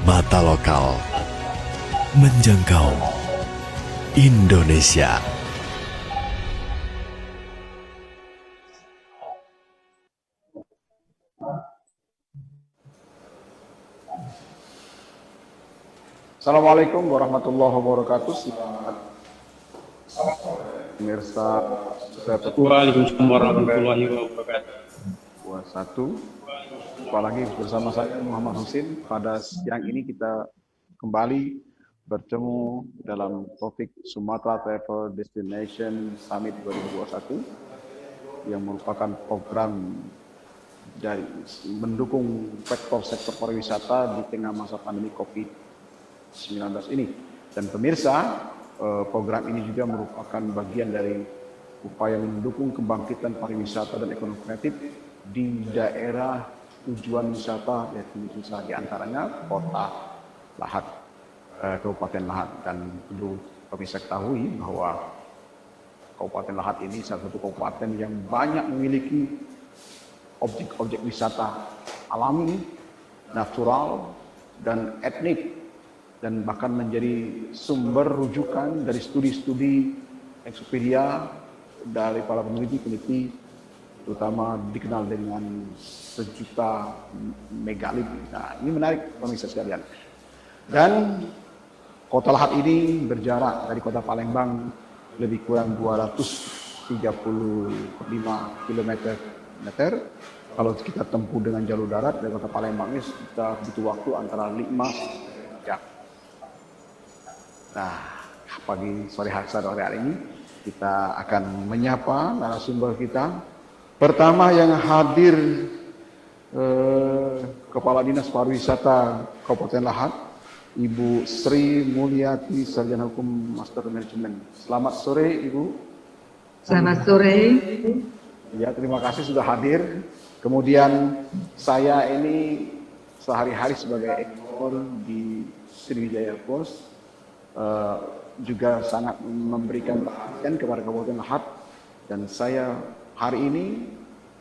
Mata lokal menjangkau Indonesia. Assalamualaikum warahmatullahi wabarakatuh. Pemirsa, Waalaikumsalam warahmatullahi wabarakatuh. satu. Apalagi bersama saya Muhammad Husin. Pada siang ini kita kembali bertemu dalam topik Sumatra Travel Destination Summit 2021 yang merupakan program dari mendukung sektor pariwisata di tengah masa pandemi COVID-19 ini. Dan pemirsa, program ini juga merupakan bagian dari upaya mendukung kebangkitan pariwisata dan ekonomi kreatif di daerah tujuan wisata, yaitu di antaranya Kota Lahat, Kabupaten Lahat. Dan perlu pemirsa ketahui bahwa Kabupaten Lahat ini salah satu kabupaten yang banyak memiliki objek-objek wisata alami, natural, dan etnik, dan bahkan menjadi sumber rujukan dari studi-studi Expedia dari para peneliti, terutama dikenal dengan 1.000.000 megalit. Nah, ini menarik pemirsa sekalian. Dan Kota Lahat ini berjarak dari Kota Palembang lebih kurang 235 km. Kalau kita tempuh dengan jalur darat dari Kota Palembang ini kita butuh waktu antara 5 jam. Nah, pagi sore hari ini kita akan menyapa narasumber kita. Pertama yang hadir Kepala Dinas Pariwisata Kabupaten Lahat, Ibu Sri Mulyati, Sarjana Hukum Master Manajemen. Selamat sore, Ibu. Selamat sore. Ya, terima kasih sudah hadir. Kemudian saya ini sehari-hari sebagai ekspor di Sriwijaya Post juga sangat memberikan perhatian kepada Kabupaten Lahat, dan saya hari ini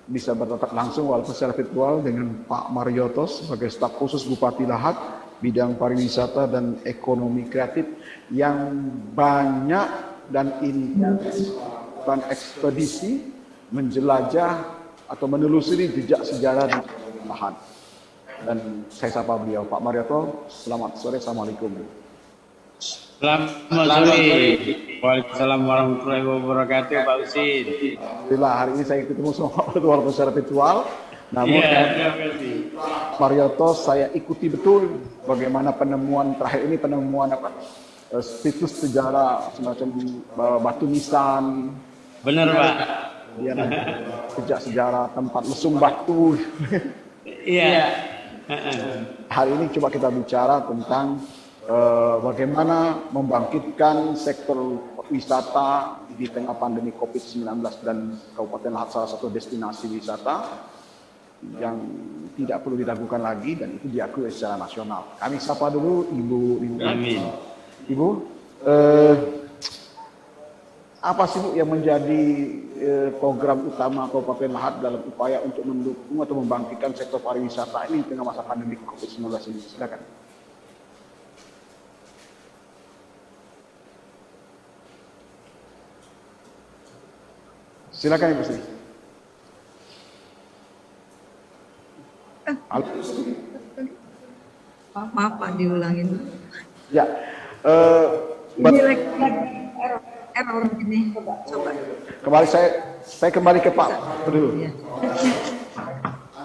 bisa bertatap langsung walaupun secara virtual dengan Pak Marioto sebagai staf khusus Bupati Lahat bidang pariwisata dan ekonomi kreatif yang banyak dan intens dan ekspedisi menjelajah atau menelusuri jejak sejarah di Lahat. Dan saya sapa beliau, Pak Marioto. Selamat sore, assalamualaikum. Selamat sore. Waalaikumsalam warahmatullahi wabarakatuh, Pak Husin. Alhamdulillah, hari ini saya ketemu sama Pak walaupun secara virtual. Namun terima kasih. Marioto, saya ikuti betul bagaimana penemuan terakhir ini, penemuan situs sejarah semacam batu nisan. Benar, Pak. Dia sejak sejarah tempat lesung batu. Iya. Hari ini coba kita bicara tentang bagaimana membangkitkan sektor wisata di tengah pandemi COVID-19, dan Kabupaten Lahat salah satu destinasi wisata yang tidak perlu diragukan lagi dan itu diakui secara nasional. Kami sapa dulu Ibu. Amin. Ibu, apa sih Bu yang menjadi program utama Kabupaten Lahat dalam upaya untuk mendukung atau membangkitkan sektor pariwisata ini di tengah masa pandemi COVID-19 ini? Silakan. Silakan Ibu Sri. Maaf Pak, diulangin. Ya. Ini lagi error ini. Coba. Kembali saya kembali ke Pak dulu. Ya.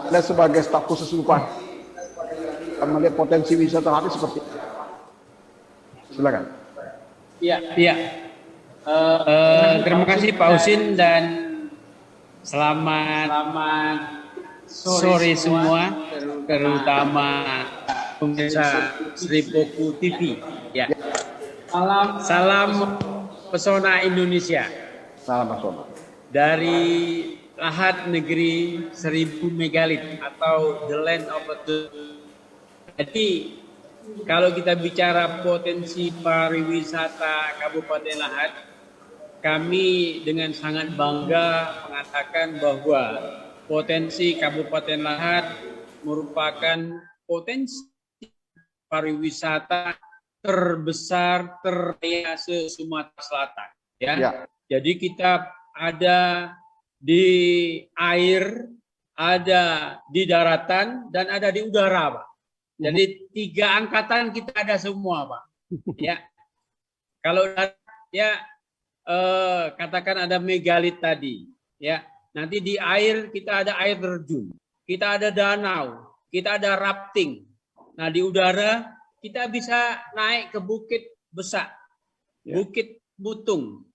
Anda sebagai staf khusus Bupati melihat potensi wisata Lahat seperti apa? Silakan. Iya. Terima kasih Pak Husin dan selamat sore semua, terutama pemirsa Sripoku TV. Ya. Salam pesona Indonesia. Salam nasional. Dari Lahat, negeri 1000 megalit atau the land of the. Jadi kalau kita bicara potensi pariwisata Kabupaten Lahat, kami dengan sangat bangga mengatakan bahwa potensi Kabupaten Lahat merupakan potensi pariwisata terbesar terkaya se-Sumatera Selatan. Ya. Ya. Jadi kita ada di air, ada di daratan, dan ada di udara, Pak. Jadi 3 angkatan kita ada semua, Pak. Ya, kalau ya katakan ada megalit tadi, ya. Nanti di air kita ada air terjun, kita ada danau, kita ada rafting. Nah di udara kita bisa naik ke Bukit Besak, Ya. Bukit Butung,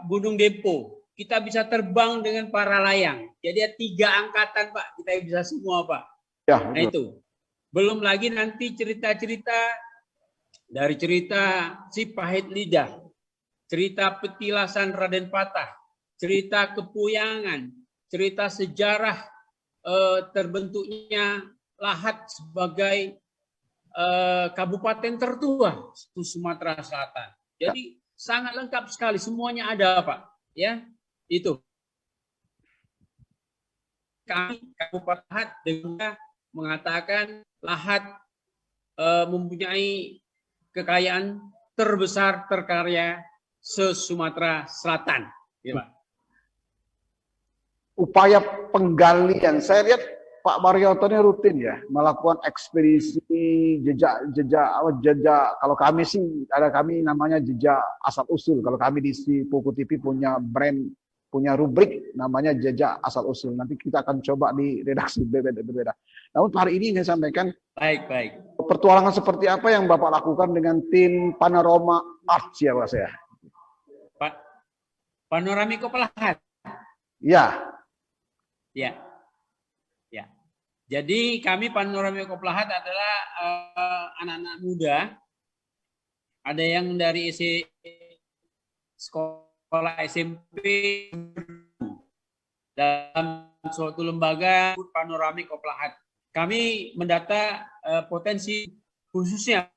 Gunung Dempo. Kita bisa terbang dengan para layang. Jadi ada 3 angkatan, Pak. Kita bisa semua, Pak. Ya, Nah itu. Belum lagi nanti cerita-cerita dari cerita Si Pahit Lidah, cerita petilasan Raden Patah, cerita kepuyangan, cerita sejarah terbentuknya Lahat sebagai kabupaten tertua di Sumatera Selatan. Jadi sangat lengkap sekali, semuanya ada, Pak. Ya, itu. Kami Kabupaten Lahat dengan mengatakan Lahat mempunyai kekayaan terbesar terkaya se-Sumatera Selatan. Ya, Pak. Upaya penggalian, saya lihat Pak Marioto ini rutin ya melakukan ekspedisi jejak. Kalau kami sih ada kami namanya jejak asal usul. Kalau kami di Poco TV punya brand, punya rubrik namanya jejak asal usul. Nanti kita akan coba di redaksi berbeda. Namun hari ini saya sampaikan Baik. petualangan seperti apa yang Bapak lakukan dengan tim Panorama Arts ya Pak saya. Pak Panoramiko Lahat. Ya. Ya. Jadi kami Panoramiko Lahat adalah anak-anak muda. Ada yang dari sekolah SMP dalam suatu lembaga Panoramiko Lahat. Kami mendata potensi, khususnya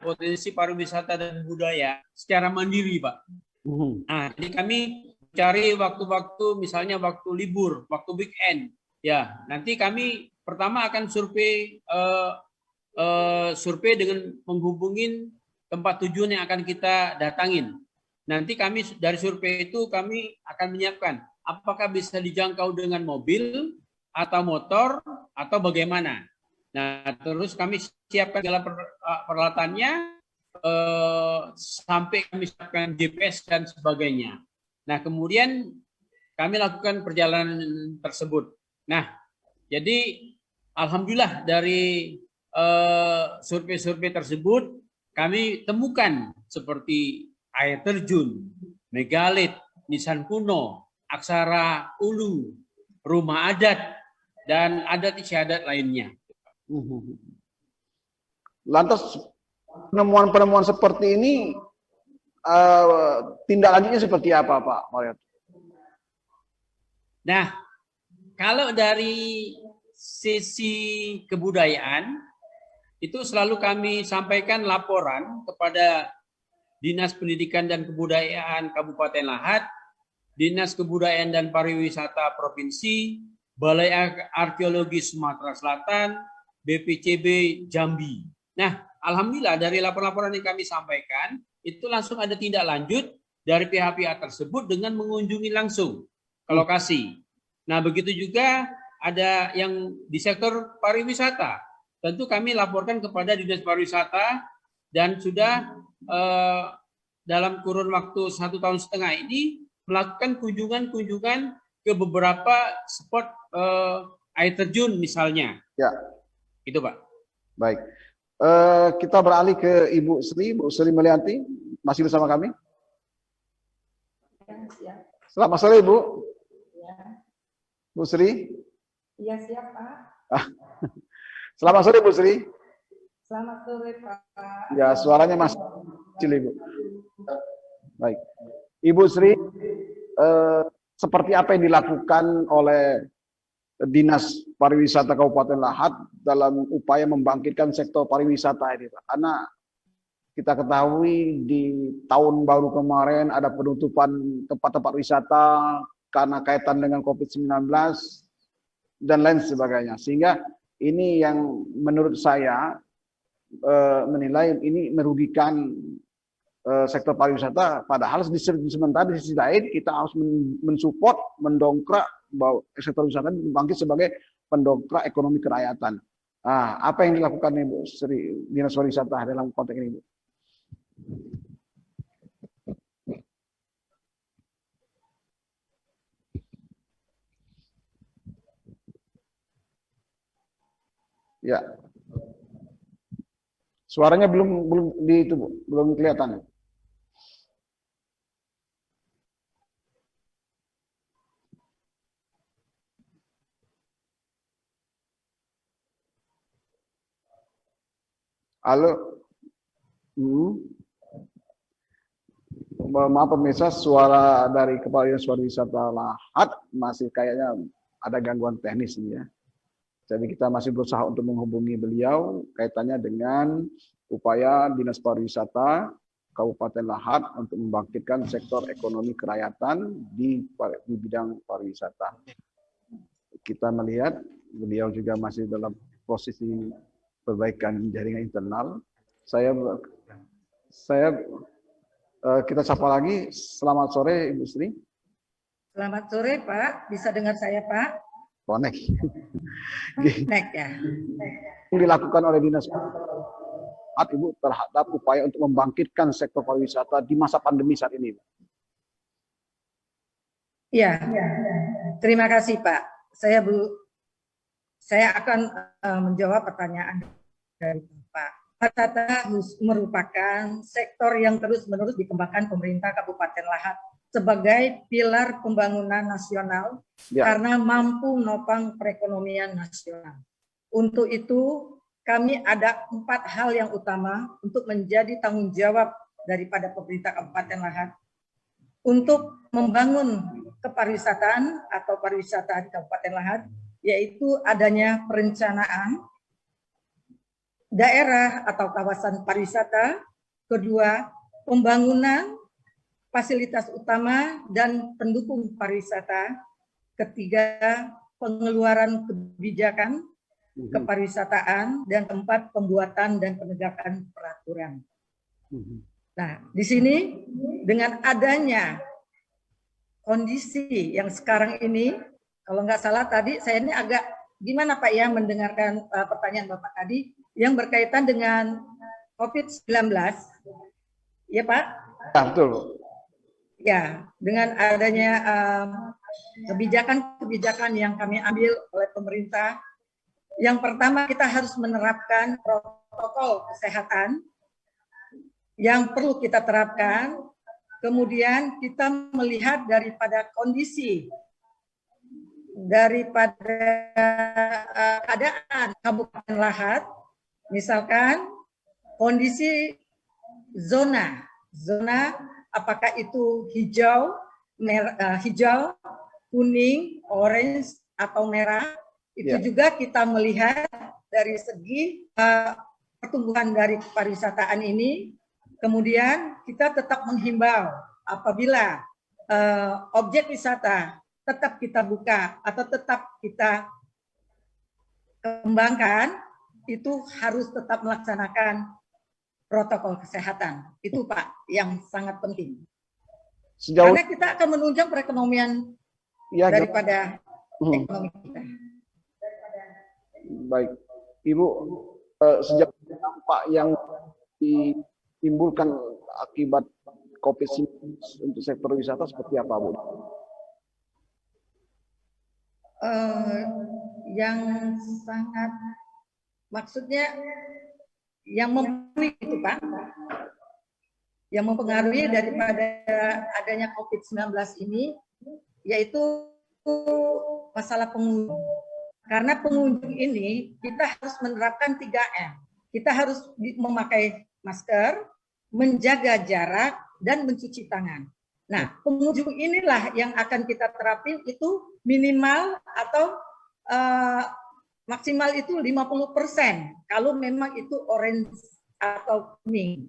potensi pariwisata dan budaya secara mandiri, Pak. Nah, jadi kami cari waktu-waktu, misalnya waktu libur, waktu weekend. Ya, nanti kami pertama akan survei dengan menghubungin tempat tujuan yang akan kita datangin. Nanti kami dari survei itu kami akan menyiapkan apakah bisa dijangkau dengan mobil atau motor atau bagaimana. Nah, terus kami siapkan segala peralatannya sampai kami siapkan GPS dan sebagainya. Nah, kemudian kami lakukan perjalanan tersebut. Nah, jadi alhamdulillah dari survei-survei tersebut kami temukan seperti air terjun, megalit, nisan kuno, aksara ulu, rumah adat, dan adat istiadat lainnya. Lantas penemuan-penemuan seperti ini tindak lanjutnya seperti apa Pak Marioto? Nah, kalau dari sisi kebudayaan, itu selalu kami sampaikan laporan kepada Dinas Pendidikan dan Kebudayaan Kabupaten Lahat, Dinas Kebudayaan dan Pariwisata Provinsi, Balai Arkeologi Sumatera Selatan, BPCB Jambi. Nah, alhamdulillah dari laporan-laporan yang kami sampaikan, itu langsung ada tindak lanjut dari pihak-pihak tersebut dengan mengunjungi langsung ke lokasi. Nah, begitu juga ada yang di sektor pariwisata. Tentu kami laporkan kepada Dinas Pariwisata dan sudah dalam kurun waktu 1,5 tahun ini melakukan kunjungan-kunjungan ke beberapa spot air terjun misalnya. Ya. Itu Pak. Baik. Kita beralih ke Ibu Sri Melianti. Masih bersama kami? Ya. Selamat sore Ibu. Ya. Bu Sri. Iya siap Pak. Selamat sore Bu Sri. Selamat sore Pak. Ya, suaranya masih kecil Ibu. Baik. Ibu Sri, seperti apa yang dilakukan oleh Dinas Pariwisata Kabupaten Lahat dalam upaya membangkitkan sektor pariwisata ini Pak? Karena kita ketahui di tahun baru kemarin ada penutupan tempat-tempat wisata karena kaitan dengan COVID-19 dan lain sebagainya. Sehingga ini yang menurut saya menilai ini merugikan sektor pariwisata, padahal sementara di sisi lain kita harus mensupport, mendongkrak bahwa sektor wisata bangkit sebagai pendongkrak ekonomi kerakyatan. Nah, apa yang dilakukan Ibu Sri Dinas Pariwisata dalam konteks ini, Bu? Ya, suaranya belum di itu, Bu, belum kelihatan. Halo. Maaf pemirsa, suara dari Kepala Dinas Pariwisata Lahat masih kayaknya ada gangguan teknis ini ya. Jadi kita masih berusaha untuk menghubungi beliau kaitannya dengan upaya Dinas Pariwisata Kabupaten Lahat untuk membangkitkan sektor ekonomi kerakyatan di bidang pariwisata. Kita melihat beliau juga masih dalam posisi perbaikan jaringan internal. Kita sapa lagi. Selamat sore Ibu Sri. Selamat sore Pak, bisa dengar saya Pak? Konek. Konek ya. Yang dilakukan oleh Dinas Ibu terhadap upaya untuk membangkitkan sektor pariwisata di masa pandemi saat ini. Iya, terima kasih Pak. Saya akan menjawab pertanyaan dari Bapak. Pariwisata merupakan sektor yang terus-menerus dikembangkan pemerintah Kabupaten Lahat sebagai pilar pembangunan nasional karena mampu menopang perekonomian nasional. Untuk itu, kami ada 4 hal yang utama untuk menjadi tanggung jawab daripada pemerintah Kabupaten Lahat untuk membangun kepariwisataan atau pariwisata di Kabupaten Lahat, yaitu adanya perencanaan daerah atau kawasan pariwisata, kedua, pembangunan fasilitas utama dan pendukung pariwisata, ketiga, pengeluaran kebijakan kepariwisataan, dan keempat, pembuatan dan penegakan peraturan. Nah, di sini dengan adanya kondisi yang sekarang ini, kalau nggak salah tadi saya ini agak gimana Pak ya mendengarkan pertanyaan Bapak tadi yang berkaitan dengan COVID-19, ya Pak? Ya, betul. Ya, dengan adanya kebijakan-kebijakan yang kami ambil oleh pemerintah, yang pertama kita harus menerapkan protokol kesehatan yang perlu kita terapkan. Kemudian kita melihat daripada kondisi, daripada keadaan Kabupaten Lahat, misalkan kondisi zona apakah itu hijau, kuning, orange atau merah, itu juga kita melihat dari segi pertumbuhan dari pariwisataan ini. Kemudian kita tetap menghimbau apabila objek wisata tetap kita buka atau tetap kita kembangkan, itu harus tetap melaksanakan protokol kesehatan. Itu Pak yang sangat penting. Karena kita akan menunjang perekonomian daripada ekonomi kita. Baik, Ibu, sejauh dampak yang ditimbulkan akibat COVID-19 untuk sektor wisata seperti apa, Bu? Yang sangat, maksudnya yang mempengaruhi itu Pak, yang mempengaruhi daripada adanya COVID-19 ini, yaitu masalah pengunjung. Karena pengunjung ini kita harus menerapkan 3M. Kita harus memakai masker, menjaga jarak, dan mencuci tangan. Nah, pengunjung inilah yang akan kita terapin itu minimal atau maksimal itu 50% kalau memang itu orange atau kuning.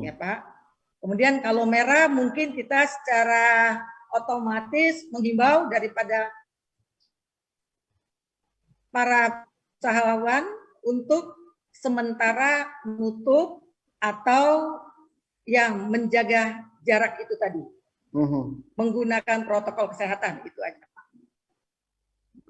Ya Pak. Kemudian kalau merah mungkin kita secara otomatis menghimbau daripada para usahawan untuk sementara menutup atau yang menjaga jarak itu tadi, menggunakan protokol kesehatan itu aja.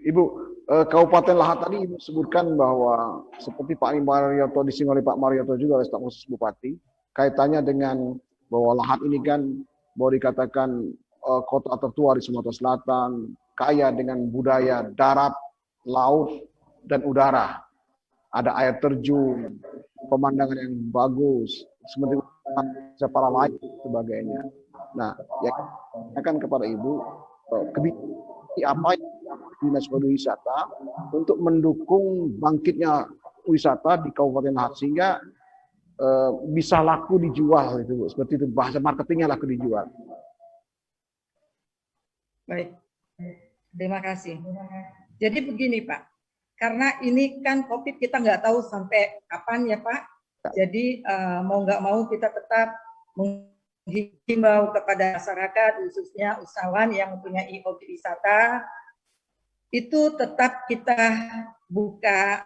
Ibu, Kabupaten Lahat tadi Ibu sebutkan bahwa seperti Pak Marioto disinggung oleh Pak Marioto juga oleh staf khusus Bupati, kaitannya dengan bahwa Lahat ini kan boleh dikatakan kota tertua di Sumatera Selatan, kaya dengan budaya darat, laut, dan udara. Ada air terjun, pemandangan yang bagus, seperti para lain sebagainya. Nah, yang akan kepada Ibu, apa Dinas Pariwisata untuk mendukung bangkitnya wisata di Kabupaten Lahat sehingga bisa laku dijual itu, Bu. Seperti itu bahasa marketingnya, laku dijual. Baik, terima kasih. Jadi begini Pak, karena ini kan COVID kita nggak tahu sampai kapan ya Pak. Jadi mau nggak mau kita tetap menghimbau kepada masyarakat, khususnya usahawan yang mempunyai objek wisata, itu tetap kita buka,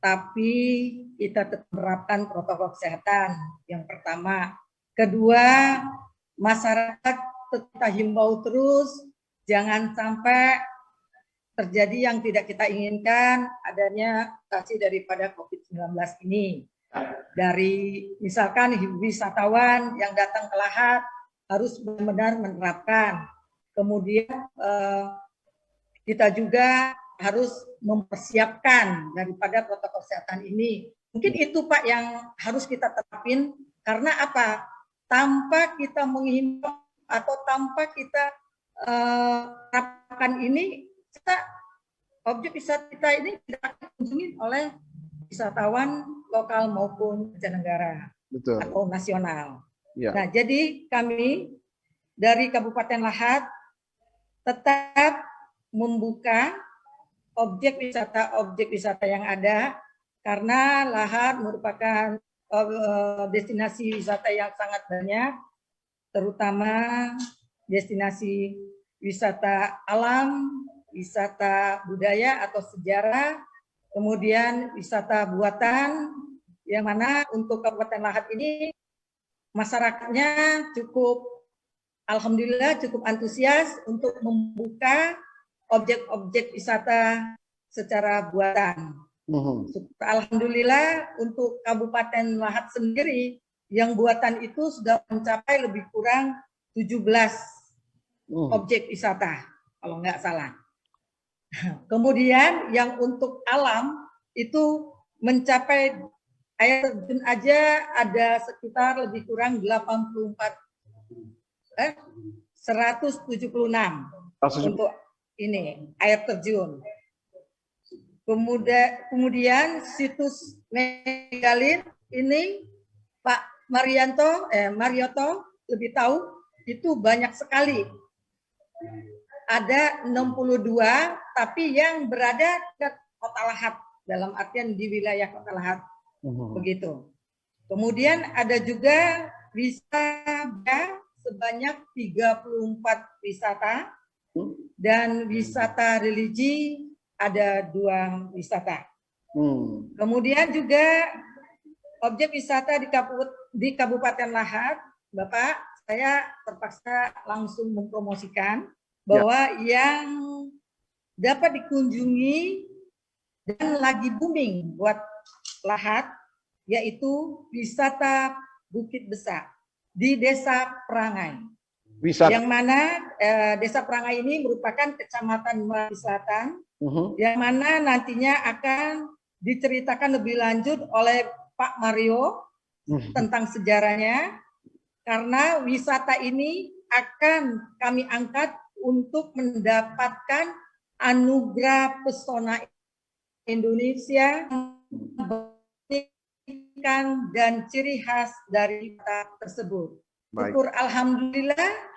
tapi kita tetap menerapkan protokol kesehatan yang pertama. Kedua, masyarakat kita himbau terus, jangan sampai terjadi yang tidak kita inginkan, adanya mutasi daripada COVID-19 ini. Dari misalkan wisatawan yang datang ke Lahat harus benar-benar menerapkan. Kemudian kita juga harus mempersiapkan daripada protokol kesehatan ini. Mungkin itu Pak yang harus kita terapin, karena apa? Tanpa kita menghimbau atau tanpa kita terapkan ini, objek wisata kita ini tidak akan dikunjungi oleh wisatawan lokal maupun mancanegara atau nasional. Ya. Nah, jadi kami dari Kabupaten Lahat tetap membuka objek wisata yang ada, karena Lahat merupakan destinasi wisata yang sangat banyak, terutama destinasi wisata alam, wisata budaya atau sejarah, kemudian wisata buatan, yang mana untuk Kabupaten Lahat ini masyarakatnya alhamdulillah cukup antusias untuk membuka objek-objek wisata secara buatan. Alhamdulillah untuk Kabupaten Lahat sendiri yang buatan itu sudah mencapai lebih kurang 17 objek wisata kalau nggak salah. Kemudian yang untuk alam itu mencapai air terjun aja ada sekitar lebih kurang 176 untuk ini air terjun. Kemudian situs megalith ini Pak Marioto lebih tahu, itu banyak sekali. Ada 62, tapi yang berada di Kota Lahat, dalam artian di wilayah Kota Lahat. Begitu. Kemudian ada juga wisata sebanyak 34 wisata, dan wisata religi ada 2 wisata. Kemudian juga objek wisata di Kabupaten Lahat, Bapak, saya terpaksa langsung mempromosikan bahwa yang dapat dikunjungi dan lagi booming buat Lahat, yaitu wisata Bukit Besar di Desa Perangai. Yang mana Desa Perangai ini merupakan Kecamatan Merapi Selatan, yang mana nantinya akan diceritakan lebih lanjut oleh Pak Mario tentang sejarahnya, karena wisata ini akan kami angkat untuk mendapatkan anugerah pesona Indonesia dan ciri khas dari kota tersebut. Syukur alhamdulillah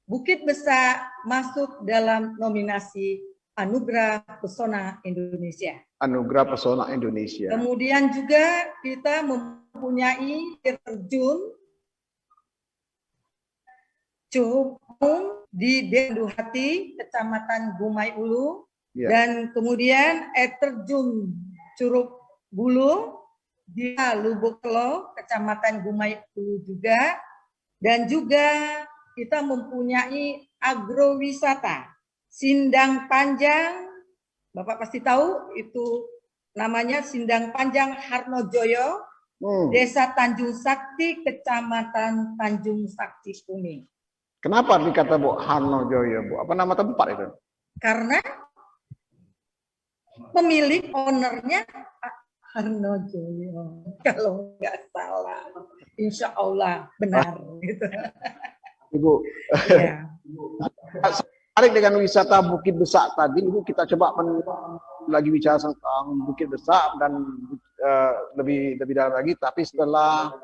Bukit Besar masuk dalam nominasi Anugerah Pesona Indonesia. Anugerah Pesona Indonesia. Kemudian juga kita mempunyai air terjun Cukung di Denduhati, Kecamatan Gumai Ulu, dan kemudian air terjun Curug Bulung, dia Lubuk Kelo, Kecamatan Gumai Hulu juga, dan juga kita mempunyai agrowisata Sindang Panjang. Bapak pasti tahu itu namanya Sindang Panjang Harnojoyo, Desa Tanjung Sakti, Kecamatan Tanjung Sakti Kuning. Kenapa dikata Bu Harnojoyo, Bu? Apa nama tempat itu? Karena pemilik ownernya Harnojoyo, kalau nggak salah, insya Allah benar. Gitu. Ibu, Ya. tertarik dengan wisata Bukit Besak tadi, Ibu kita coba lagi bicara tentang Bukit Besak dan lebih dalam lagi, tapi setelah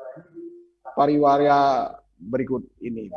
pariwara berikut ini.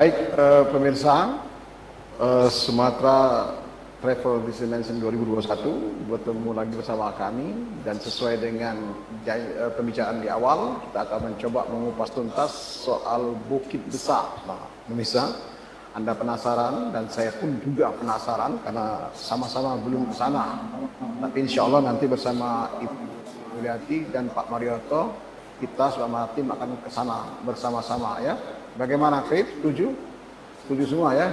Baik, pemirsa, Sumatera Travel Destination 2021 bertemu lagi bersama kami, dan sesuai dengan pembicaraan di awal, kita akan mencoba mengupas tuntas soal Bukit Besak. Nah, pemirsa, Anda penasaran dan saya pun juga penasaran karena sama-sama belum ke sana. Tapi insya Allah nanti bersama Ibu Mulyati dan Pak Marioto, kita selama tim akan ke sana bersama-sama ya. Bagaimana, Krip? Setuju? Setuju semua ya?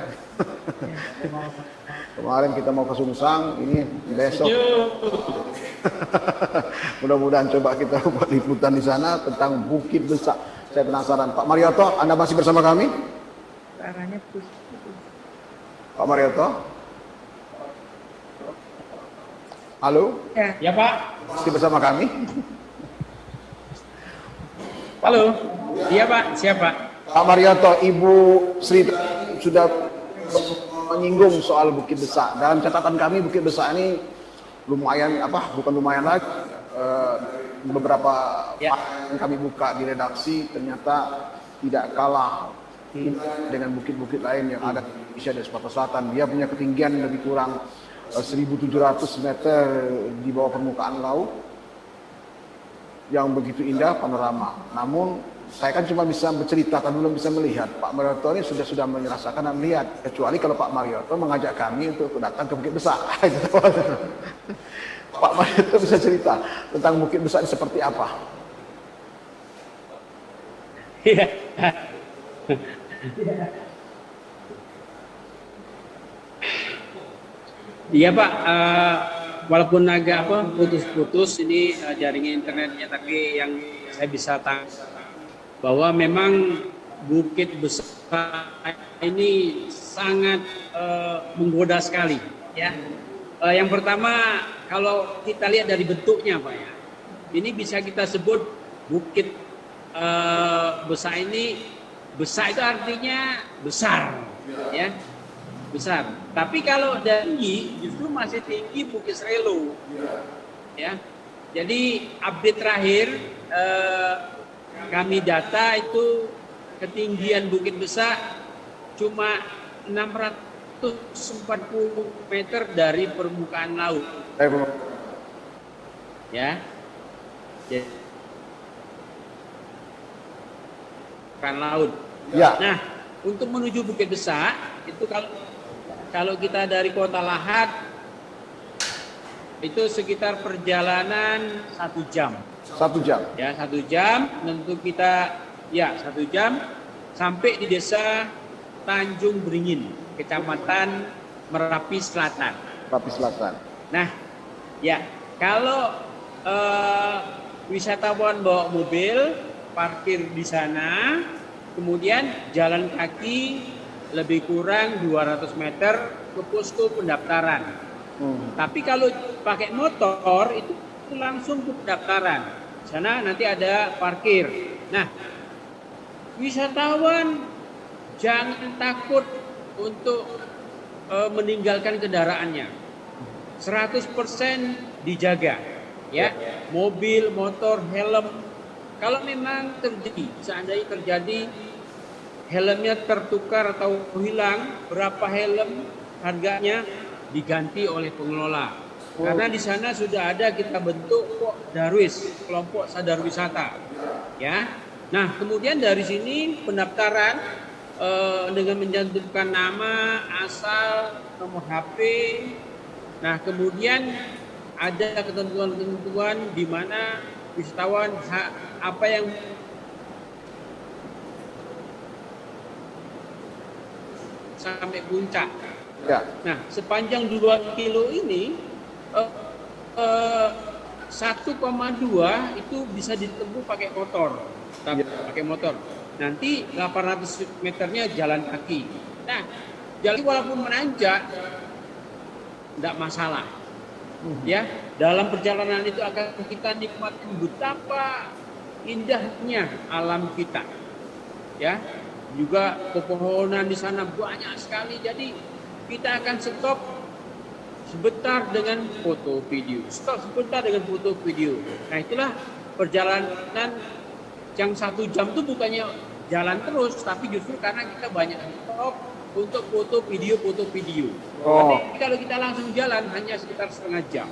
Kemarin kita mau ke Sungsang, ini besok. Mudah-mudahan coba kita buat liputan di sana tentang Bukit Besak. Saya penasaran. Pak Marioto, Anda masih bersama kami? Suaranya putus. Pak Marioto? Halo? Ya Pak. Masih bersama kami? Halo. Iya Pak. Siapa? Pak Marioto, Ibu Sri sudah menyinggung soal Bukit Besak. Dalam catatan kami, Bukit Besak ini lumayan bukan lumayan lagi. Beberapa yang kami buka di redaksi ternyata tidak kalah dengan bukit-bukit lain yang ada di Indonesia dan Sumatera Selatan. Dia punya ketinggian lebih kurang 1.700 meter di bawah permukaan laut, yang begitu indah panorama. Namun saya kan cuma bisa bercerita, kan belum bisa melihat. Pak Marioto ini sudah merasakan dan melihat. Kecuali kalau Pak Marioto mengajak kami untuk datang ke Bukit Besak. Pak Marioto bisa cerita tentang Bukit Besak ini seperti apa? Iya. Iya Pak. Walaupun agak putus-putus ini jaringan internetnya, tapi yang saya bisa tangkap bahwa memang Bukit Besak ini sangat menggoda sekali, ya. Yang pertama, kalau kita lihat dari bentuknya, Pak, ya, ini bisa kita sebut Bukit Besak ini. Besak itu artinya besar, ya, besar. Tapi kalau tinggi, justru masih tinggi Bukit Srelo, ya. Jadi update terakhir kami data itu ketinggian Bukit Besak cuma 640 meter dari permukaan laut, ya. Jadi, permukaan laut. Ya. Nah, untuk menuju Bukit Besak itu kalau kita dari Kota Lahat itu sekitar perjalanan 1 jam. 1 jam. Ya, 1 jam. Tentu kita 1 jam sampai di desa Tanjung Beringin, Kecamatan Merapi Selatan. Merapi Selatan. Nah, ya, kalau wisatawan bawa mobil, parkir di sana, kemudian jalan kaki lebih kurang 200 meter ke posko pendaftaran. Tapi kalau pakai motor itu langsung ke pendaftaran. Sana nanti ada parkir. Nah, wisatawan jangan takut untuk meninggalkan kendaraannya. 100% dijaga, ya. Mobil, motor, helm. Kalau memang seandainya terjadi helmnya tertukar atau hilang, berapa helm harganya diganti oleh pengelola. Karena di sana sudah ada kita bentuk Darwis, kelompok sadar wisata, ya. Nah, kemudian dari sini pendaftaran dengan mencantumkan nama, asal, nomor HP. Nah, kemudian ada ketentuan-ketentuan di mana wisatawan apa yang sampai puncak. Ya. Nah, sepanjang 2 kilo ini 1,2 itu bisa ditempuh pakai motor. Pakai motor. Nanti 800 meternya jalan kaki. Nah, jalan walaupun menanjak tidak masalah. Ya, dalam perjalanan itu akan kita nikmati betapa indahnya alam kita. Ya, juga pepohonan di sana banyak sekali. Jadi kita akan stop sebentar dengan foto video. Nah, itulah perjalanan yang 1 jam itu bukannya jalan terus, tapi justru karena kita banyak stop untuk foto video. Tapi kalau kita langsung jalan hanya sekitar setengah jam.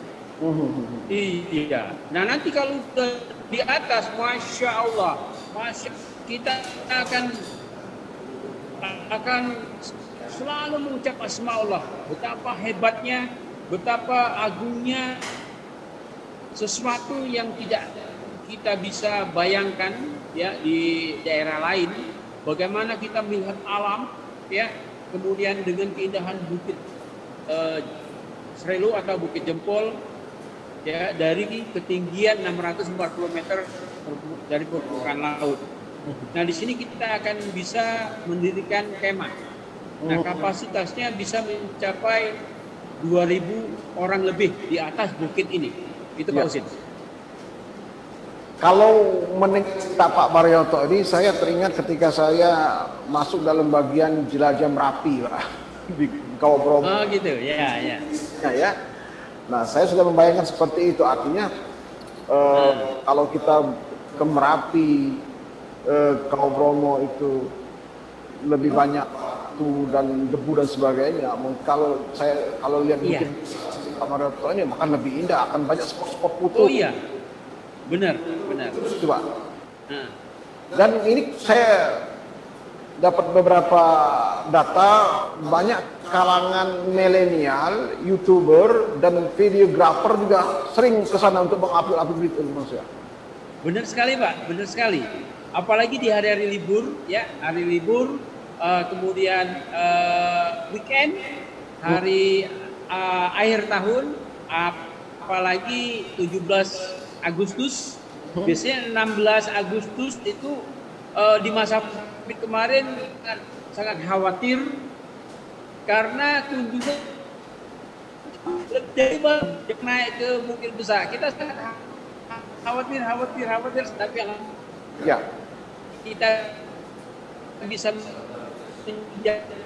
Iya. Nah, nanti kalau di atas, masya Allah, kita akan selalu mengucap asma Allah. Betapa hebatnya, betapa agungnya, sesuatu yang tidak kita bisa bayangkan, ya, di daerah lain. Bagaimana kita melihat alam, ya, kemudian dengan keindahan Bukit Srelo atau Bukit Jempol, ya, dari ketinggian 640 meter dari permukaan laut. Nah, di sini kita akan bisa mendirikan kemah. Nah, kapasitasnya bisa mencapai 2.000 orang lebih di atas bukit ini. Itu Pak Husin. Kalau mencerita Pak Baryoto ini, saya teringat ketika saya masuk dalam bagian jelajah Merapi, Pak, di Kawah Bromo. Oh gitu, ya. Ya. Nah, saya sudah membayangkan seperti itu. Artinya kalau kita ke Merapi, Kawah Bromo itu lebih banyak waktu dan debu dan sebagainya. Kalau lihat mungkin Pak Baryoto ini akan lebih indah, akan banyak spot-spot foto. Oh iya. Benar. Coba. Dan ini saya dapat beberapa data, banyak kalangan milenial, YouTuber dan videografer juga sering ke sana untuk mengupload itu, Mas ya. Benar sekali, Pak. Benar sekali. Apalagi di hari-hari libur, ya, hari libur, kemudian weekend, hari akhir tahun, apalagi 17 Agustus, biasanya 16 Agustus itu di masa COVID kemarin sangat khawatir karena kunjungan dari yang naik ke Bukit Besar, kita sangat khawatir, tapi Ya. kita bisa menjaga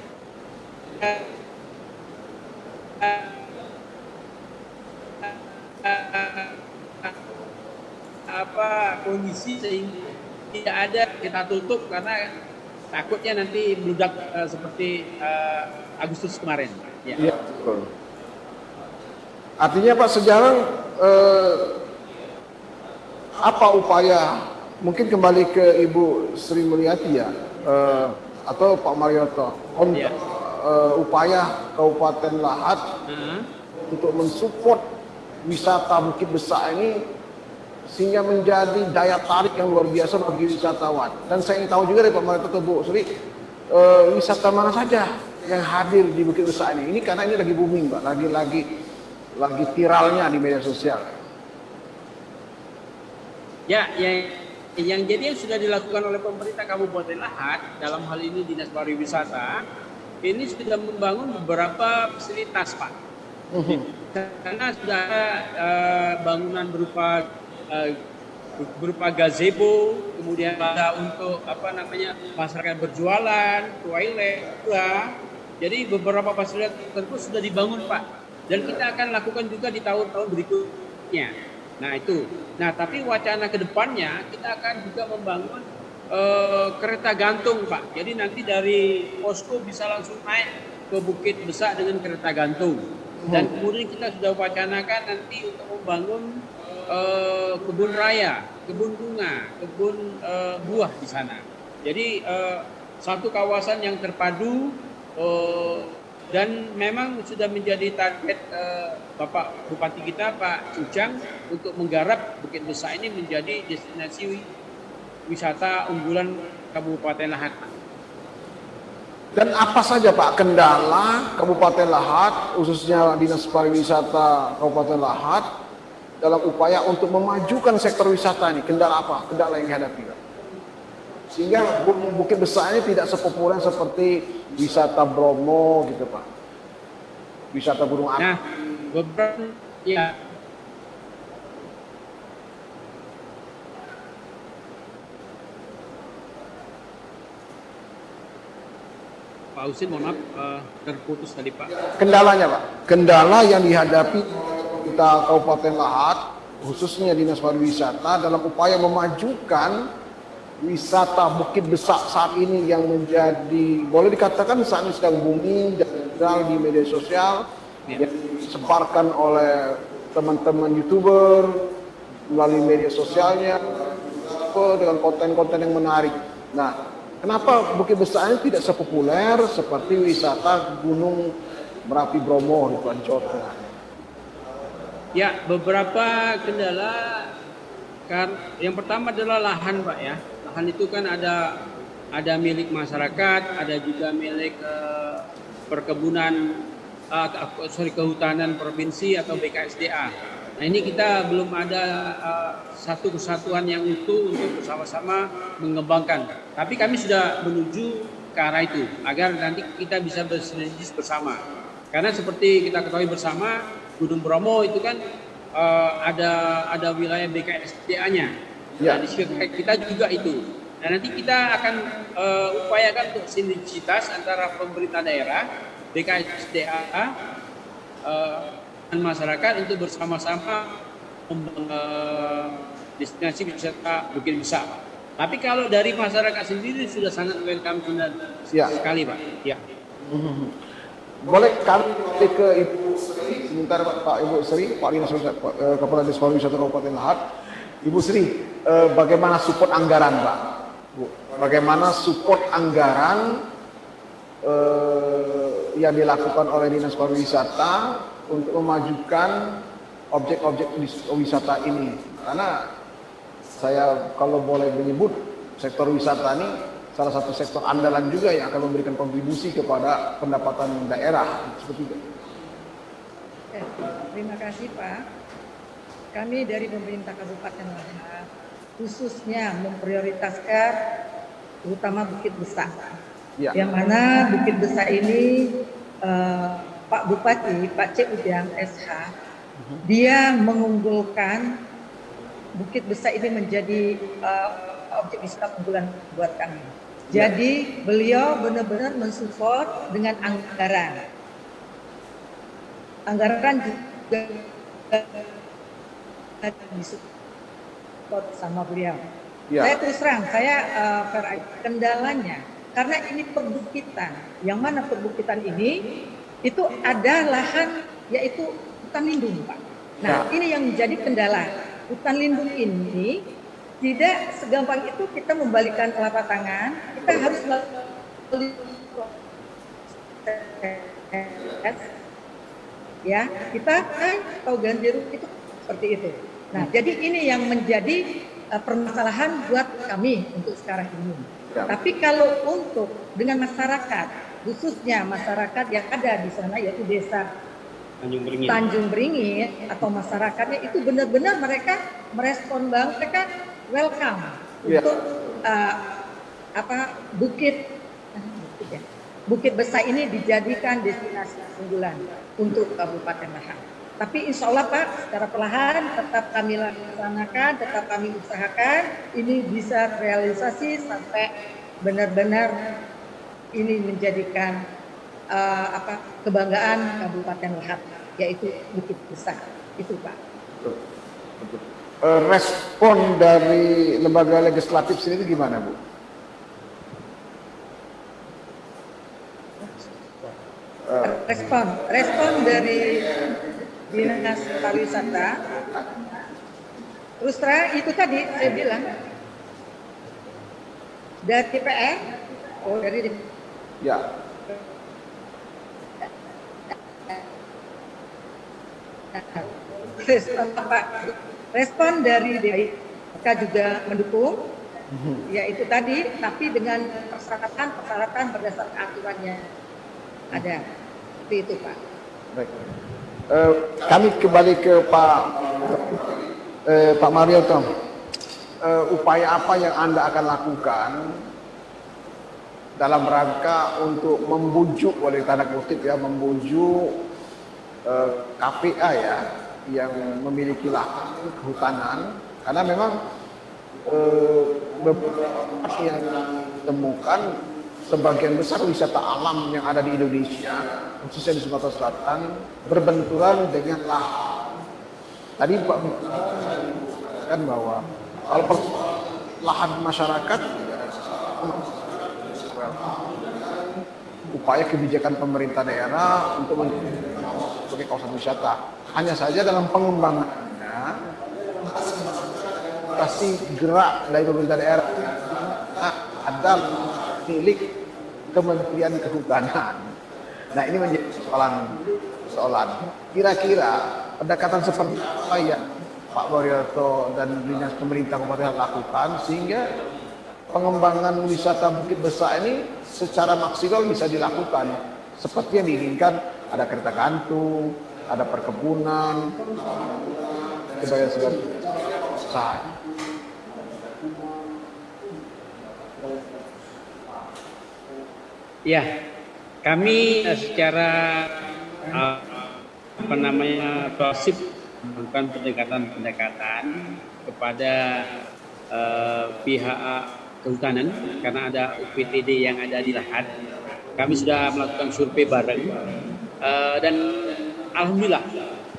kondisi sehingga tidak ada kita tutup karena takutnya nanti meledak seperti Agustus kemarin. Ya. Iya, betul. Artinya Pak, sekarang apa upaya, mungkin kembali ke Ibu Sri Mulyati ya, atau Pak Marioto, Iya. Upaya Kabupaten Lahat untuk mensupport wisata Bukit Besar ini sehingga menjadi daya tarik yang luar biasa bagi wisatawan. Dan saya ingin tahu juga dari Pak Marioto atau Bu Sri, wisata mana saja yang hadir di Bukit Besar ini? Ini karena ini lagi booming Pak, lagi viralnya di media sosial. Ya, yang jadi yang sudah dilakukan oleh pemerintah Kabupaten Lahat, dalam hal ini Dinas Pariwisata, ini sudah membangun beberapa fasilitas Pak. Karena sudah ada bangunan berupa gazebo, kemudian ada untuk masyarakat berjualan, toilet, jadi beberapa fasilitas tersebut sudah dibangun Pak, dan kita akan lakukan juga di tahun-tahun berikutnya. Nah itu, tapi wacana kedepannya kita akan juga membangun kereta gantung Pak, jadi nanti dari posko bisa langsung naik ke Bukit Besar dengan kereta gantung. Dan kemudian kita sudah wacanakan nanti untuk membangun kebun raya, kebun bunga, kebun buah di sana. Jadi satu kawasan yang terpadu dan memang sudah menjadi target Bapak Bupati kita Pak Cucang untuk menggarap Bukit Besar ini menjadi destinasi wisata unggulan Kabupaten Lahat. Dan apa saja Pak kendala Kabupaten Lahat, khususnya Dinas Pariwisata Kabupaten Lahat dalam upaya untuk memajukan sektor wisata ini? Kendala apa? Kendala yang dihadapi Pak? Sehingga Bukit Besar ini tidak sepopuler seperti wisata Bromo gitu Pak, wisata Gunung Api. Nah, beberapa ya. Pak Husin, mohon maaf, terputus tadi Pak. Kendalanya Pak, kendala yang dihadapi kita Kabupaten Lahat, khususnya Dinas Pariwisata dalam upaya memajukan wisata Bukit Besar saat ini yang menjadi, boleh dikatakan saat ini sedang booming dan viral di media sosial, yang disebarkan oleh teman-teman YouTuber melalui media sosialnya dengan konten-konten yang menarik. Nah, kenapa Bukit Besar ini tidak sepopuler seperti wisata Gunung Merapi Bromo di Jawa Tengah? Ya, beberapa kendala. Yang pertama adalah lahan Pak ya. Lahan itu kan ada milik masyarakat, ada juga milik perkebunan, kehutanan provinsi atau BKSDA. Nah ini kita belum ada satu kesatuan yang utuh untuk bersama-sama mengembangkan. Tapi kami sudah menuju ke arah itu agar nanti kita bisa bersinergis bersama. Karena seperti kita ketahui bersama, Gunung Bromo itu kan ada wilayah BKSDA-nya. Ya. Nah, di kita juga itu. Nah nanti kita akan upayakan untuk sinergitas antara pemerintah daerah, BKSDA, dan masyarakat untuk bersama-sama destinasi wisata Bukit Besar. Tapi kalau dari masyarakat sendiri sudah sangat welcome sekali Pak. Ya. Boleh kami ke Ibu Sri, sebentar Pak Ibu Sri, Pak Dinas Kepala Dinas Pariwisata Kabupaten Lahat. Ibu Sri, bagaimana support anggaran Pak? Bu, bagaimana support anggaran yang dilakukan oleh Dinas Pariwisata untuk memajukan objek-objek wisata ini? Karena saya kalau boleh menyebut sektor wisata ini salah satu sektor andalan juga yang akan memberikan kontribusi kepada pendapatan daerah seperti itu. Terima kasih Pak. Kami dari pemerintah Kabupaten Lahat khususnya memprioritaskan terutama Bukit Besar. Ya. Yang mana Bukit Besar ini Pak Bupati, Pak C. Ujang SH, dia mengunggulkan Bukit Besar ini menjadi objek wisata unggulan buat kami. Jadi beliau benar-benar mensupport dengan anggaran. Anggaran juga disupport sama beliau. Ya. Saya terus terang, saya kendalanya karena ini perbukitan. Yang mana perbukitan ini itu ada lahan yaitu hutan lindung, Pak. Nah, ini yang menjadi kendala. Hutan lindung ini tidak segampang itu kita membalikkan telapak tangan, kita harus melalui proses. Ya, kita kan tahu ganjeru itu seperti itu. Nah, jadi ini yang menjadi permasalahan buat kami untuk sekarang ini. Ya. Tapi kalau untuk dengan masyarakat, khususnya masyarakat yang ada di sana yaitu desa Tanjung Beringin atau masyarakatnya itu benar-benar mereka merespon banget, mereka welcome untuk Bukit Besar ini dijadikan destinasi unggulan untuk Kabupaten Lahat. Tapi insya Allah Pak, secara perlahan tetap kami laksanakan, tetap kami usahakan ini bisa realisasi sampai benar-benar ini menjadikan kebanggaan Kabupaten Lahat, yaitu Bukit Besar. Itu Pak. Respon dari lembaga legislatif sendiri gimana, Bu? Respon dari Dinas Pariwisata, terus terang itu tadi saya bilang dari DPR, Ya. Respon dari DPR juga mendukung, yaitu tadi, tapi dengan persyaratan berdasarkan aturannya ada. Seperti itu Pak. Baik. Kami kembali ke Pak Marioto. Upaya apa yang Anda akan lakukan dalam rangka untuk membujuk, oleh tanda kutip ya, membujuk KPA ya, yang memiliki lahan kehutanan, karena memang beberapa yang ditemukan sebagian besar wisata alam yang ada di Indonesia, khususnya di Sumatera Selatan, berbenturan dengan lahan. Tadi Pak kan bahwa kalau lahan masyarakat, upaya kebijakan pemerintah daerah untuk sebagai kawasan wisata. Hanya saja dalam pengembangannya kasih gerak dari pemerintah daerah ada milik Kementerian Kehutanan. Nah, ini menjadi persoalan. Kira-kira pendekatan seperti apa yang Pak Marioto dan dinas pemerintah kabupaten lakukan sehingga pengembangan wisata Bukit Besar ini secara maksimal bisa dilakukan seperti yang diinginkan. Ada kereta gantung, ada perkebunan, segala usaha. Ya, kami secara proaktif melakukan pendekatan kepada pihak kehutanan karena ada UPTD yang ada di Lahat. Kami sudah melakukan survei bareng dan alhamdulillah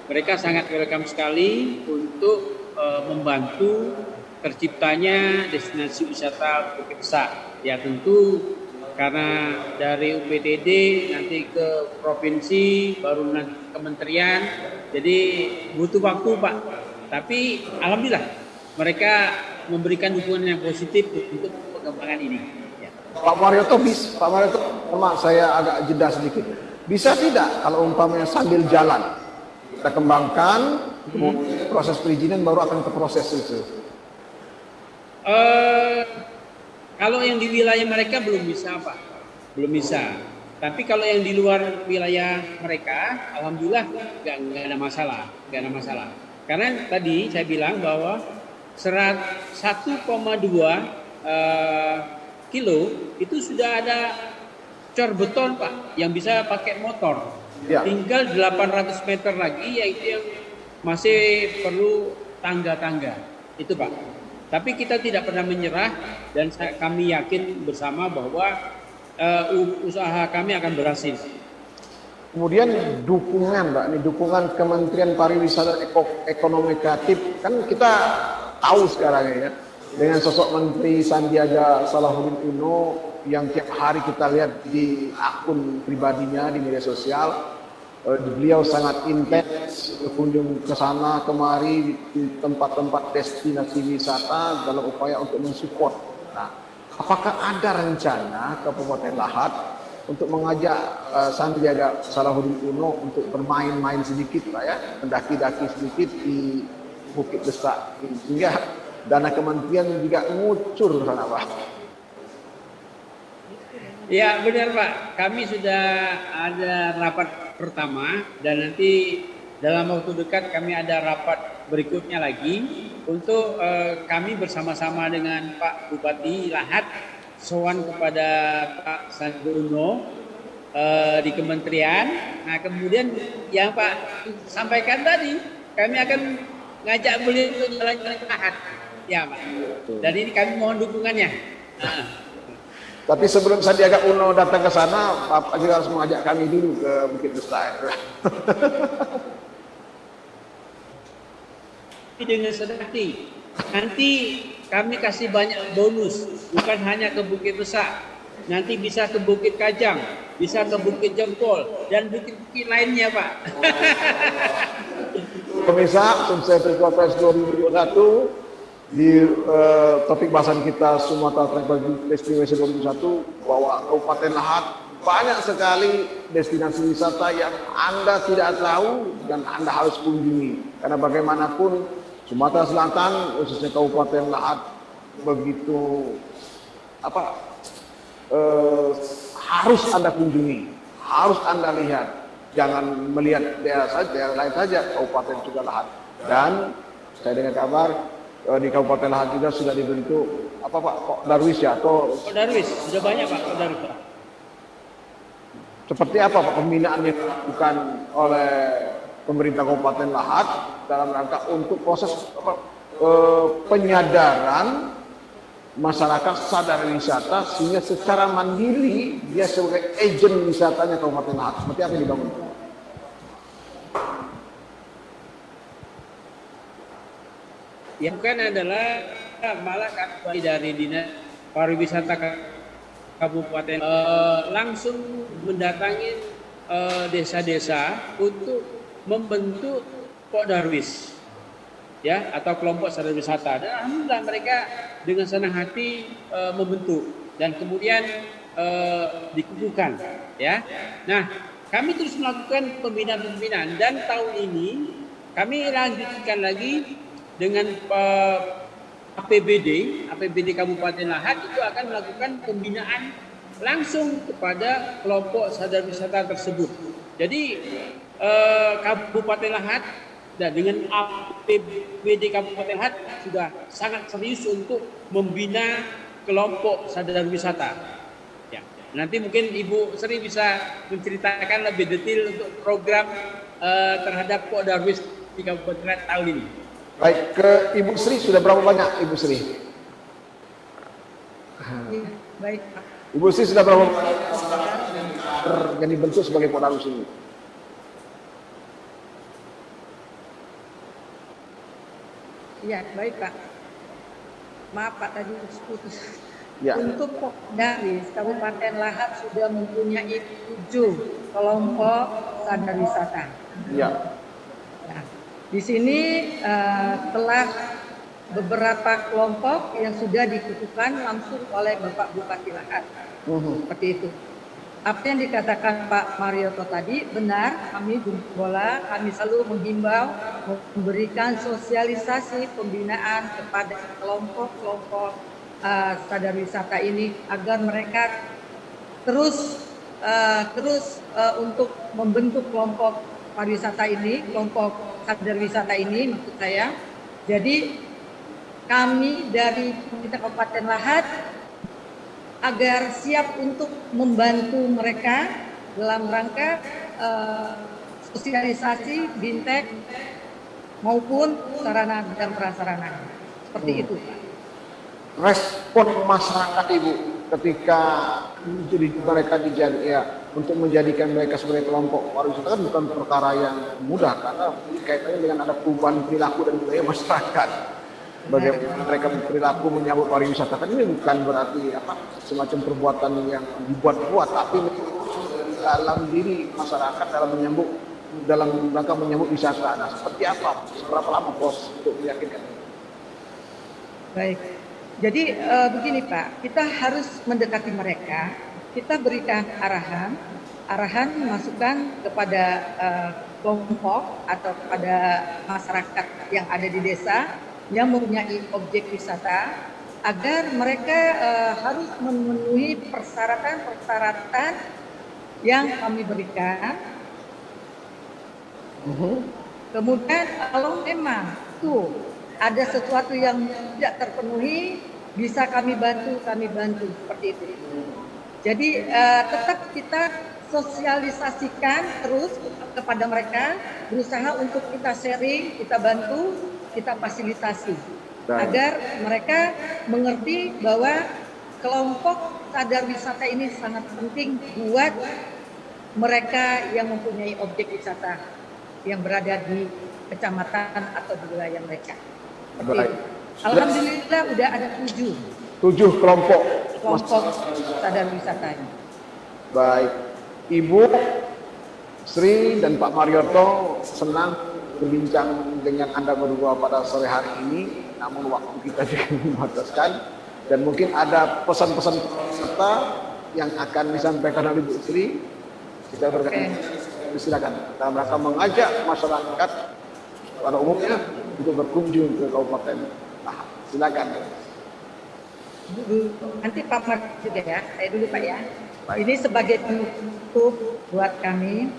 mereka sangat welcome sekali untuk membantu terciptanya destinasi wisata Bukit Besar. Ya tentu karena dari UPTD nanti ke provinsi baru nanti kementerian, jadi butuh waktu Pak. Tapi alhamdulillah mereka memberikan dukungan yang positif untuk pengembangan ini. Ya. Pak Marioto, saya agak jeda sedikit. Bisa tidak kalau umpamanya sambil jalan kita kembangkan proses perizinan baru akan ke proses itu? Kalau yang di wilayah mereka belum bisa Pak, belum bisa. Tapi kalau yang di luar wilayah mereka, alhamdulillah nggak ada masalah, Karena tadi saya bilang bahwa 1,2 kilo itu sudah ada cor beton Pak, yang bisa pakai motor. Ya. Tinggal 800 meter lagi, yaitu yang masih perlu tangga-tangga. Itu Pak. Tapi kita tidak pernah menyerah, dan kami yakin bersama bahwa usaha kami akan berhasil. Kemudian dukungan, Mbak, ini dukungan Kementerian Pariwisata dan Ekonomi Kreatif, kan kita tahu sekarang ya, dengan sosok Menteri Sandiaga Salahuddin Uno yang tiap hari kita lihat di akun pribadinya di media sosial, beliau sangat intens berkunjung ke sana kemari di tempat-tempat destinasi wisata dalam upaya untuk mensupport. Nah, apakah ada rencana Kabupaten Lahat untuk mengajak Sandiaga Salahuddin Uno untuk bermain-main sedikit Pak ya, mendaki-daki sedikit di Bukit Desak, sehingga dana kementerian juga ngucur sana Pak? Ya benar Pak, kami sudah ada rapat pertama dan nanti dalam waktu dekat kami ada rapat berikutnya lagi untuk kami bersama-sama dengan Pak Bupati Lahat sowan kepada Pak Sandiaga Uno di kementerian. Nah kemudian yang Pak sampaikan tadi, kami akan ngajak beliau untuk jalan-jalan ke Lahat, ya Pak. Dan ini kami mohon dukungannya. Tapi sebelum Sandiaga Uno datang ke sana, Bapak juga harus mengajak kami dulu ke Bukit Desak. Dengan senang hati. Nanti kami kasih banyak bonus, bukan hanya ke Bukit Desak. Nanti bisa ke Bukit Kajang, bisa ke Bukit Jempol, dan bukit-bukit lainnya Pak. Pemirsa, sukses Pilpres 2021. Di topik bahasan kita Sumatera Travel Destination 2021, bahwa Kabupaten Lahat banyak sekali destinasi wisata yang Anda tidak tahu dan Anda harus kunjungi. Karena bagaimanapun Sumatera Selatan, khususnya Kabupaten Lahat, begitu harus Anda kunjungi, harus Anda lihat. Jangan melihat daerah lain saja, Kabupaten juga Lahat. Dan saya dengar kabar di Kabupaten Lahat juga sudah dibentuk Pak Darwis ya, atau Darwis sudah banyak Pak Darwis. Seperti apa Pak pembinaan yang dilakukan oleh pemerintah Kabupaten Lahat dalam rangka untuk proses penyadaran masyarakat sadar wisata, sehingga secara mandiri dia sebagai agen wisatanya Kabupaten Lahat. Seperti apa yang dibangun? Yang bukan adalah malah kami dari Dinas Pariwisata Kabupaten langsung mendatangi desa-desa untuk membentuk Pok Darwis, ya, atau kelompok sadar wisata. Dan alhamdulillah mereka dengan senang hati membentuk dan kemudian dikukuhkan, ya. Nah, kami terus melakukan pembinaan-pembinaan dan tahun ini kami lanjutkan lagi dengan APBD Kabupaten Lahat itu akan melakukan pembinaan langsung kepada kelompok sadar wisata tersebut. Jadi Kabupaten Lahat dan dengan APBD Kabupaten Lahat sudah sangat serius untuk membina kelompok sadar wisata. Ya. Nanti mungkin Ibu Sri bisa menceritakan lebih detail untuk program terhadap Pok Darwis di Kabupaten Lahat tahun ini. Baik, ke Ibu Sri sudah berapa banyak Ibu Sri? Ya, baik Pak. Ibu Sri sudah berapa banyak yang dibentuk sebagai Pok Darwis ini? Ya, baik Pak. Maaf Pak, tadi putus. Ya. Untuk Pok Darwis, Kabupaten Lahat sudah mempunyai 7 kelompok sadar wisata. Ya. Nah, di sini telah beberapa kelompok yang sudah dikukuhkan langsung oleh Bapak Bupati Lahat. Seperti itu. Apa yang dikatakan Pak Marioto tadi benar, kami Bola, kami selalu menghimbau memberikan sosialisasi pembinaan kepada kelompok-kelompok sadar wisata ini agar mereka terus untuk membentuk kelompok pariwisata ini, kelompok sadar wisata ini maksud saya. Jadi kami dari pemerintah Kabupaten Lahat agar siap untuk membantu mereka dalam rangka sosialisasi bintek maupun sarana dan prasarana. Seperti itu, Pak. Respon masyarakat Ibu ketika jadi mereka untuk menjadikan mereka sebagai kelompok pariwisata kan bukan perkara yang mudah, karena kaitannya dengan ada perubahan perilaku dan budaya masyarakat. Bagaimana mereka berperilaku menyambut pariwisata kan ini bukan berarti semacam perbuatan yang dibuat-buat, tapi dalam diri masyarakat dalam rangka menyambut wisata. Nah, seperti apa? Seberapa lama Bos untuk meyakinkan? Baik. Jadi begini Pak, kita harus mendekati mereka, kita berikan arahan masukan kepada kelompok atau kepada masyarakat yang ada di desa yang mempunyai objek wisata, agar mereka harus memenuhi persyaratan-persyaratan yang kami berikan. Kemudian kalau memang ada sesuatu yang tidak terpenuhi, bisa kami bantu seperti itu. Jadi tetap kita sosialisasikan terus kepada mereka, berusaha untuk kita sharing, kita bantu, kita fasilitasi, agar mereka mengerti bahwa kelompok sadar wisata ini sangat penting buat mereka yang mempunyai objek wisata yang berada di kecamatan atau di wilayah mereka. Alhamdulillah udah ada 7 kelompok sadar wisata ini. Baik, Ibu Sri dan Pak Marioto, senang berbincang dengan Anda berdua pada sore hari ini, namun waktu kita juga membataskan, dan mungkin ada pesan-pesan serta yang akan disampaikan oleh Ibu Sri. Kita silakan dalam rangka mengajak masyarakat pada umumnya untuk berkunjung ke Kabupaten Lahat. Silakan. Nanti Pak Mar juga ya, saya dulu Pak ya. Ini sebagai penutup buat kami.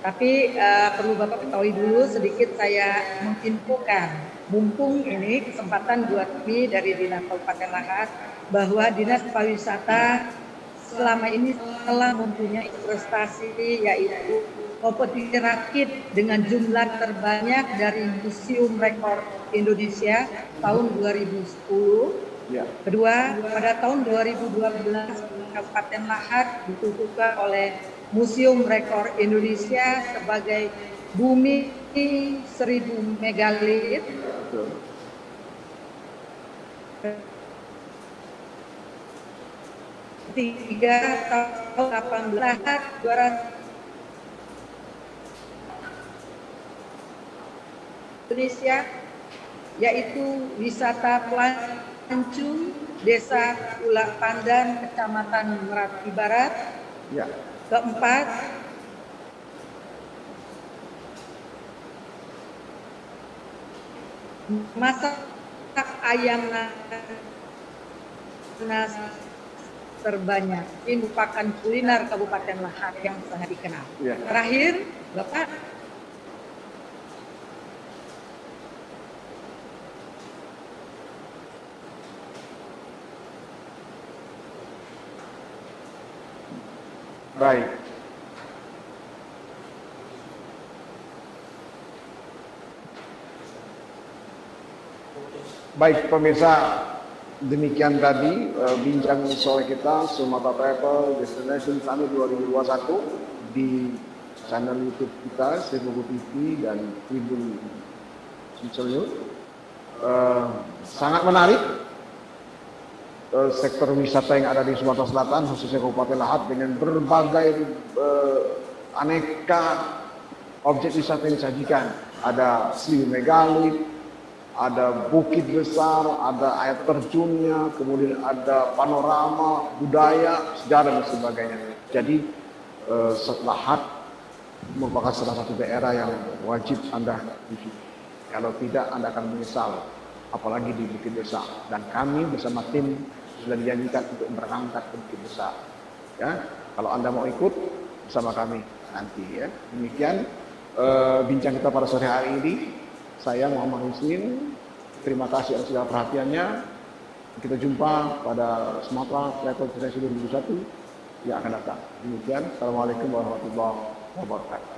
Tapi perlu Bapak ketahui dulu sedikit, saya menginfokan, mumpung ini kesempatan buat kami dari Dinas Kabupaten Lahat, bahwa Dinas Pariwisata selama ini telah mempunyai prestasi, yaitu kompetisi rakit dengan jumlah terbanyak dari Museum Rekor Indonesia tahun 2010. Ya. Kedua, pada tahun 2012 Kabupaten Lahat ditentukan oleh Museum Rekor Indonesia sebagai Bumi 1000 Megalit. Tiga tahun 18 Indonesia, yaitu wisata Pelancong, Desa Ulak Pandan, Kecamatan Merapi Barat. Ya. Keempat, masak ayam nanas terbanyak. Ini merupakan kuliner Kabupaten Lahat yang sangat dikenal. Ya. Terakhir, Bapak. Baik. Baik pemirsa, demikian tadi bincang sore kita Sumatera Travel Destination Summit 2021 di channel YouTube kita Sebuku TV dan Tribun Social. Sangat menarik. Sektor wisata yang ada di Sumatera Selatan, khususnya Kabupaten Lahat, dengan berbagai aneka objek wisata yang disajikan. Ada 1000 Megalit, ada bukit besar, ada air terjunnya, kemudian ada panorama, budaya, sejarah dan sebagainya. Jadi Lahat merupakan salah satu daerah yang wajib Anda isi. Kalau tidak, Anda akan menyesal, apalagi di Bukit Desa. Dan kami bersama tim sudah dijanjikan untuk berangkat ke Bukit Desa. Ya, kalau Anda mau ikut bersama kami nanti ya. Demikian bincang kita pada sore hari ini. Saya Muhammad Husnin, terima kasih atas segala perhatiannya. kita jumpa pada Sumatera Travel Destination 2021 yang akan datang. Demikian, Assalamualaikum warahmatullahi wabarakatuh.